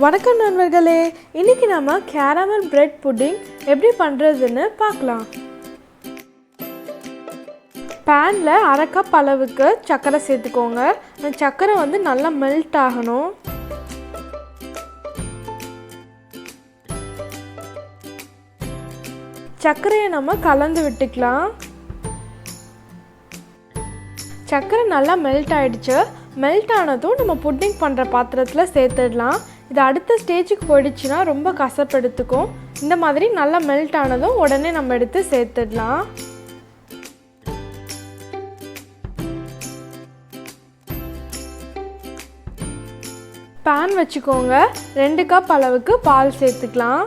வணக்கம் நண்பர்களே, இன்னைக்கு நம்ம கேரமல் பிரெட் புட்டிங் எப்படி பண்ணுறதுன்னு பார்க்கலாம். பேனில் அரை கப் அளவுக்கு சர்க்கரை சேர்த்துக்கோங்க. அந்த சர்க்கரை வந்து நல்லா மெல்ட் ஆகணும். சர்க்கரையை நம்ம கலந்து விட்டுக்கலாம். சர்க்கரை நல்லா மெல்ட் ஆகிடுச்சு. மெல்ட் ஆனதும் நம்ம புட்டிங் பண்ணுற பாத்திரத்தில் சேர்த்துடலாம். இது அடுத்த ஸ்டேஜுக்கு போயிடுச்சுன்னா ரொம்ப கசப்பெடுத்துக்கும். இந்த மாதிரி நல்லா மெல்ட் ஆனதும் உடனே நம்ம எடுத்து சேர்த்துடலாம். பேன் வச்சுக்கோங்க. 2 கப் அளவுக்கு பால் சேர்த்துக்கலாம்.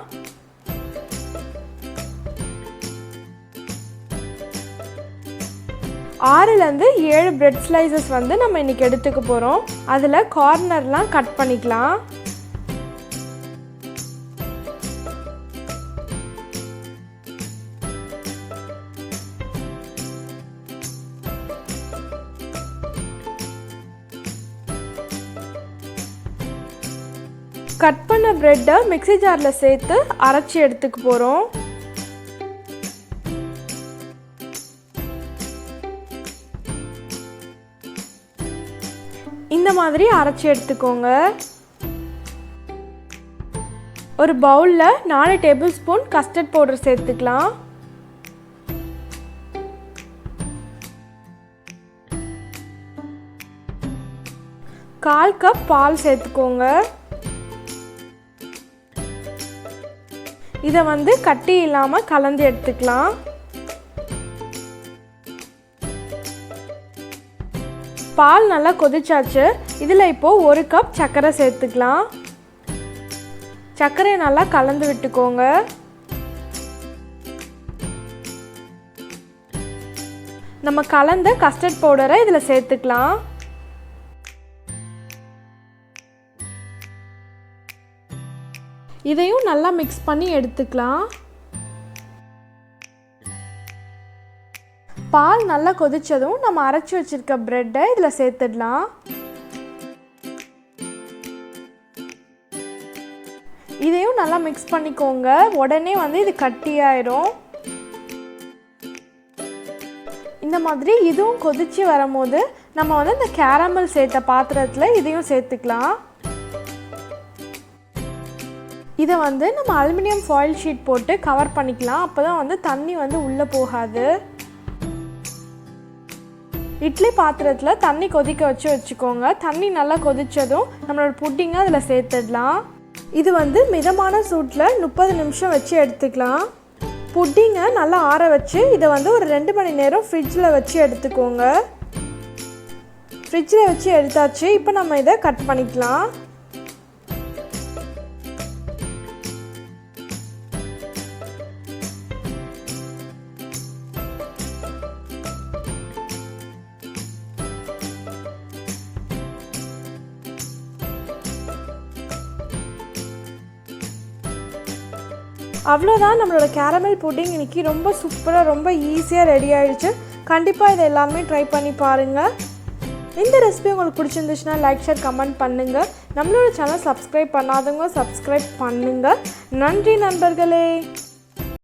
ஆறுலேருந்து 7 பிரெட் ஸ்லைசஸ் வந்து நம்ம இன்றைக்கி எடுத்துக்க போகிறோம். அதில் கார்னர்லாம் கட் பண்ணிக்கலாம். கட் பண்ண பிரெட்டை மிக்ஸி ஜாரில் சேர்த்து அரைச்சி எடுத்துக்க போகிறோம். இந்த மாதிரி அரைச்சி எடுத்துக்கோங்க. ஒரு பவுலில் 4 டேபிள் ஸ்பூன் கஸ்டர்ட் பவுடர் சேர்த்துக்கலாம். கால் கப் பால் சேர்த்துக்கோங்க. இதை வந்து கட்டி இல்லாமல் கலந்து எடுத்துக்கலாம். பால் நல்லா கொதிச்சாச்சு. இதில் இப்போது 1 கப் சர்க்கரை சேர்த்துக்கலாம். சர்க்கரையை நல்லா கலந்து விட்டுக்கோங்க. நம்ம கலந்த கஸ்டர்ட் பவுடரை இதில் சேர்த்துக்கலாம். இதையும் நல்லா மிக்ஸ் பண்ணி எடுத்துக்கலாம். பால் நல்லா கொதிச்சதும் நம்ம அரைச்சி வச்சிருக்க பிரெட்டை இதில் சேர்த்துடலாம். இதையும் நல்லா மிக்ஸ் பண்ணிக்கோங்க. உடனே வந்து இது கட்டியாயிரும். இந்த மாதிரி இதுவும் கொதிச்சு வரும்போது நம்ம வந்து இந்த கேரமல் சேர்த்த பாத்திரத்தில் இதையும் சேர்த்துக்கலாம். இதை வந்து நம்ம அலுமினியம் ஃபாயில் ஷீட் போட்டு கவர் பண்ணிக்கலாம். அப்போ தான் வந்து தண்ணி வந்து உள்ளே போகாது. இட்லி பாத்திரத்தில் தண்ணி கொதிக்க வச்சுக்கோங்க. தண்ணி நல்லா கொதித்ததும் நம்மளோட புட்டிங்கை அதில் சேர்த்துடலாம். இது வந்து மிதமான சூட்டில் 30 நிமிஷம் வச்சு எடுத்துக்கலாம். புட்டிங்கை நல்லா ஆற வச்சு இதை வந்து ஒரு 2 மணி நேரம் ஃப்ரிட்ஜில் வச்சு எடுத்துக்கோங்க. ஃப்ரிட்ஜில் வச்சு எடுத்தாச்சு. இப்போ நம்ம இதை கட் பண்ணிக்கலாம். அவ்வளோதான், நம்மளோட கேரமல் புட்டிங் இன்றைக்கி ரொம்ப சூப்பராக ரொம்ப ஈஸியாக ரெடி ஆகிடுச்சு. கண்டிப்பாக இதை எல்லாருமே ட்ரை பண்ணி பாருங்கள். இந்த ரெசிபி உங்களுக்கு பிடிச்சிருந்துச்சுன்னா லைக், ஷேர், கமெண்ட் பண்ணுங்கள். நம்மளோட சேனல் சப்ஸ்கிரைப் பண்ணாதவங்க சப்ஸ்கிரைப் பண்ணுங்கள். நன்றி நண்பர்களே.